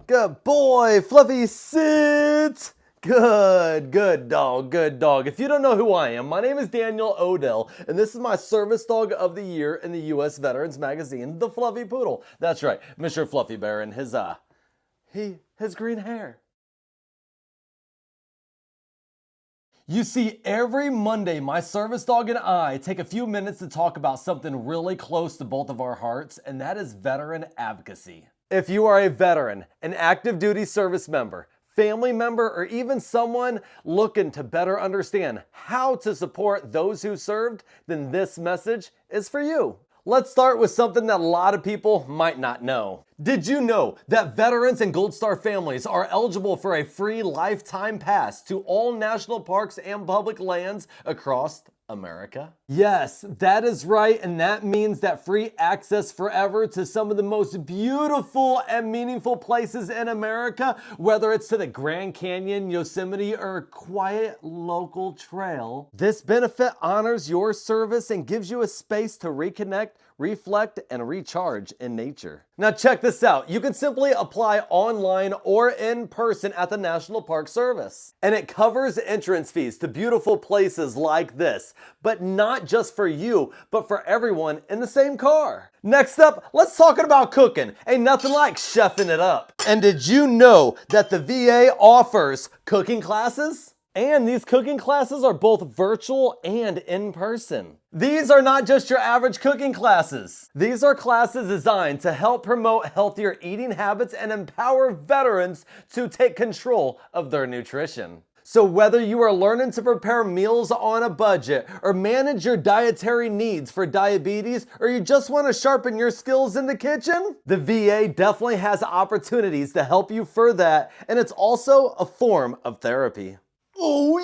Good boy, Fluffy, sit. Good dog, good dog. If you don't know who I am, my name is Daniel Odell, and this is my service dog of the year in the U.S. Veterans Magazine, the Fluffy Poodle. That's right, Mr. Fluffy Bear and his green hair. You see, every Monday, my service dog and I take a few minutes to talk about something really close to both of our hearts, and that is veteran advocacy. If you are a veteran, an active duty service member, family member, or even someone looking to better understand how to support those who served, then this message is for you. Let's start with something that a lot of people might not know. Did you know that veterans and Gold Star families are eligible for a free lifetime pass to all national parks and public lands across America? Yes, that is right, and that means that free access forever to some of the most beautiful and meaningful places in America, whether it's to the Grand Canyon, Yosemite, or a quiet local trail. This benefit honors your service and gives you a space to reconnect, reflect, and recharge in nature. Now check this out. You can simply apply online or in person at the National Park Service. And it covers entrance fees to beautiful places like this, but not just for you, but for everyone in the same car. Next up, let's talk about cooking. Ain't nothing like chefing it up. And did you know that the VA offers cooking classes? And these cooking classes are both virtual and in person. These are not just your average cooking classes. These are classes designed to help promote healthier eating habits and empower veterans to take control of their nutrition. So whether you are learning to prepare meals on a budget, or manage your dietary needs for diabetes, or you just want to sharpen your skills in the kitchen, the VA definitely has opportunities to help you for that, and it's also a form of therapy. Oh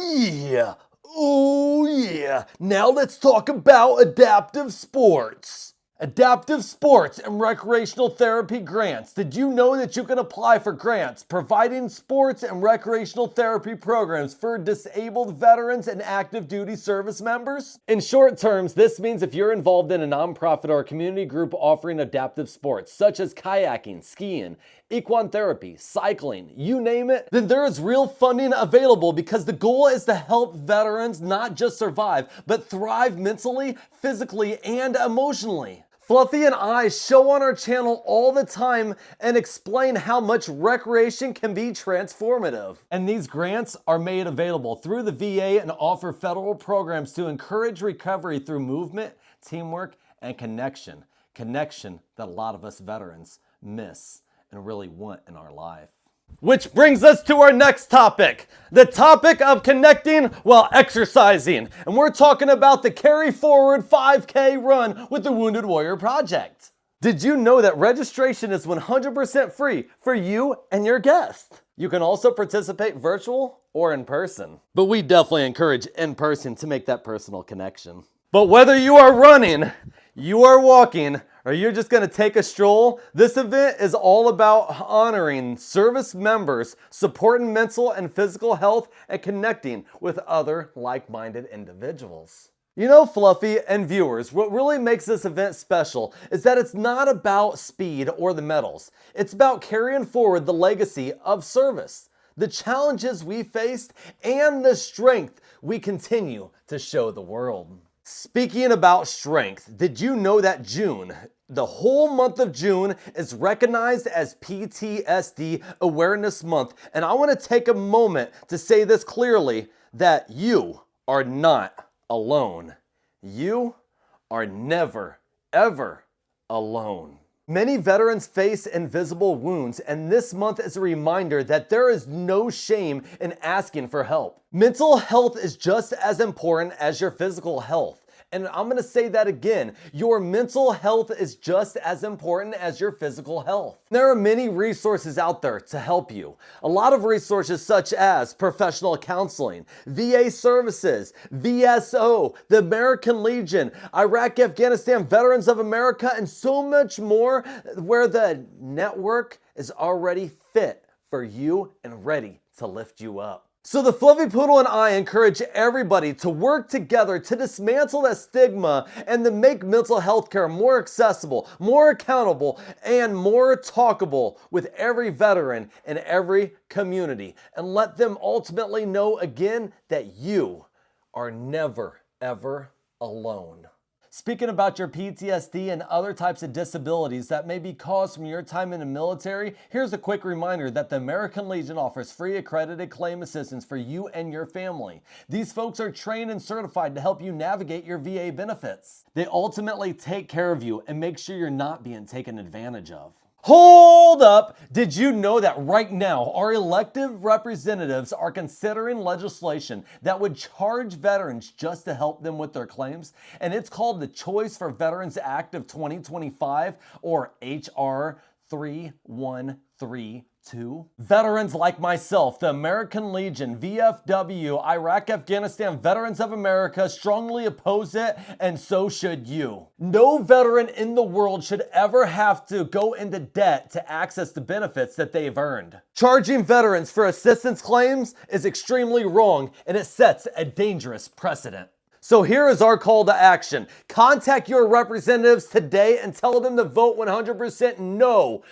yeah, now let's talk about adaptive sports. Adaptive sports and recreational therapy grants. Did you know that you can apply for grants providing sports and recreational therapy programs for disabled veterans and active duty service members? In short terms, this means if you're involved in a nonprofit or a community group offering adaptive sports, such as kayaking, skiing, equine therapy, cycling, you name it, then there is real funding available, because the goal is to help veterans not just survive, but thrive mentally, physically, and emotionally. Fluffy and I show on our channel all the time and explain how much recreation can be transformative. And these grants are made available through the VA and offer federal programs to encourage recovery through movement, teamwork, and connection. Connection that a lot of us veterans miss and really want in our life. Which brings us to our next topic, the topic of connecting while exercising. And we're talking about the Carry Forward 5K run with the Wounded Warrior Project. Did you know that registration is 100% free for you and your guest? You can also participate virtual or in person, but we definitely encourage in person to make that personal connection. But whether you are running, you are walking, or you're just going to take a stroll, this event is all about honoring service members, supporting mental and physical health, and connecting with other like-minded individuals. You know, Fluffy and viewers, what really makes this event special is that it's not about speed or the medals. It's about carrying forward the legacy of service, the challenges we faced, and the strength we continue to show the world. Speaking about strength, did you know that June, the whole month of June, is recognized as PTSD Awareness Month? And I want to take a moment to say this clearly, that you are not alone. You are never, ever alone. Many veterans face invisible wounds, and this month is a reminder that there is no shame in asking for help. Mental health is just as important as your physical health. And I'm going to say that again. Your mental health is just as important as your physical health. There are many resources out there to help you. A lot of resources such as professional counseling, VA services, VSO, the American Legion, Iraq, Afghanistan, Veterans of America, and so much more, where the network is already fit for you and ready to lift you up. So the Fluffy Poodle and I encourage everybody to work together to dismantle that stigma and to make mental health care more accessible, more accountable, and more talkable with every veteran in every community. And let them ultimately know again that you are never, ever alone. Speaking about your PTSD and other types of disabilities that may be caused from your time in the military, here's a quick reminder that the American Legion offers free accredited claim assistance for you and your family. These folks are trained and certified to help you navigate your VA benefits. They ultimately take care of you and make sure you're not being taken advantage of. Hold up! Did you know that right now our elected representatives are considering legislation that would charge veterans just to help them with their claims? And it's called the Choice for Veterans Act of 2025, or HR 3132. Veterans like myself, the American Legion, VFW, Iraq, Afghanistan, Veterans of America strongly oppose it, and so should you. No veteran in the world should ever have to go into debt to access the benefits that they've earned. Charging veterans for assistance claims is extremely wrong, and it sets a dangerous precedent. So here is our call to action. Contact your representatives today and tell them to vote 100% no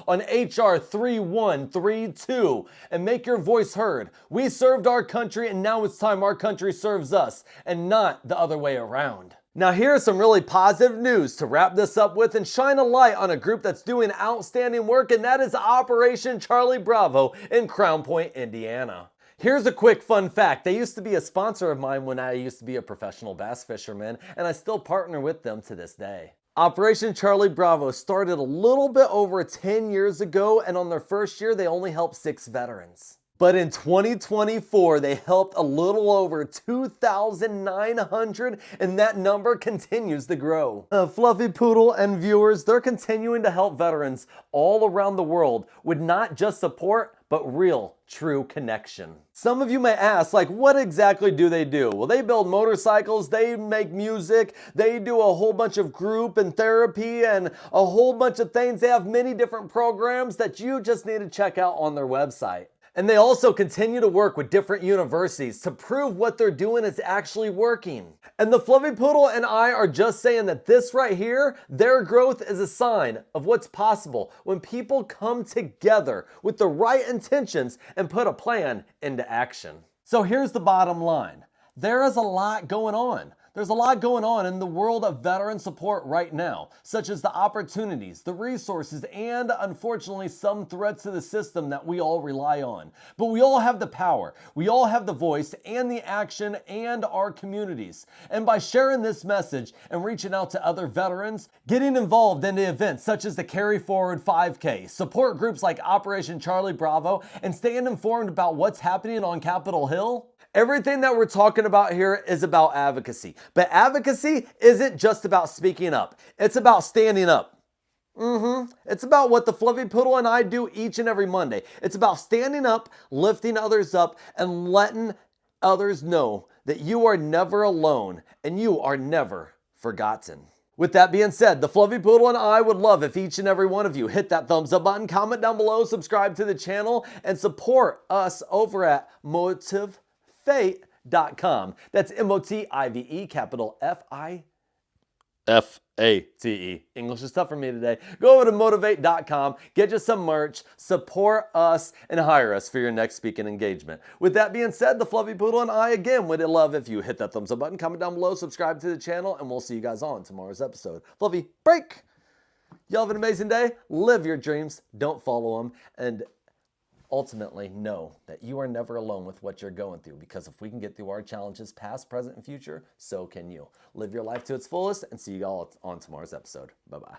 on HR 3132 and make your voice heard. We served our country and now it's time our country serves us and not the other way around. Now here's some really positive news to wrap this up with and shine a light on a group that's doing outstanding work, and that is Operation Charlie Bravo in Crown Point, Indiana. Here's a quick fun fact. They used to be a sponsor of mine when I used to be a professional bass fisherman, and I still partner with them to this day. Operation Charlie Bravo started a little bit over 10 years ago, and on their first year, they only helped 6 veterans. But in 2024, they helped a little over 2,900, and that number continues to grow. Fluffy Poodle and viewers, they're continuing to help veterans all around the world with not just support, but real, true connection. Some of you may ask, like, what exactly do they do? Well, they build motorcycles, they make music, they do a whole bunch of group and therapy and a whole bunch of things. They have many different programs that you just need to check out on their website. And they also continue to work with different universities to prove what they're doing is actually working. And the Fluffy Poodle and I are just saying that this right here, their growth is a sign of what's possible when people come together with the right intentions and put a plan into action. So here's the bottom line. There is a lot going on. There's a lot going on in the world of veteran support right now, such as the opportunities, the resources, and unfortunately some threats to the system that we all rely on. But we all have the power, we all have the voice and the action and our communities. And by sharing this message and reaching out to other veterans, getting involved in the events such as the Carry Forward 5K, support groups like Operation Charlie Bravo, and staying informed about what's happening on Capitol Hill, everything that we're talking about here is about advocacy. But advocacy isn't just about speaking up. It's about standing up. It's about what the Fluffy Poodle and I do each and every Monday. It's about standing up, lifting others up, and letting others know that you are never alone and you are never forgotten. With that being said, the Fluffy Poodle and I would love if each and every one of you hit that thumbs up button, comment down below, subscribe to the channel, and support us over at motivefate.com. That's M-O-T-I-V-E, capital F-I-F-A-T-E. English is tough for me today. Go over to motivate.com, get you some merch, support us, and hire us for your next speaking engagement. With that being said, the Fluffy Poodle and I again would love if you hit that thumbs up button, comment down below, subscribe to the channel, and we'll see you guys on tomorrow's episode. Fluffy, break! Y'all have an amazing day. Live your dreams. Don't follow them. And ultimately, know that you are never alone with what you're going through, because if we can get through our challenges, past, present, and future, so can you. Live your life to its fullest, and see you all on tomorrow's episode. Bye-bye.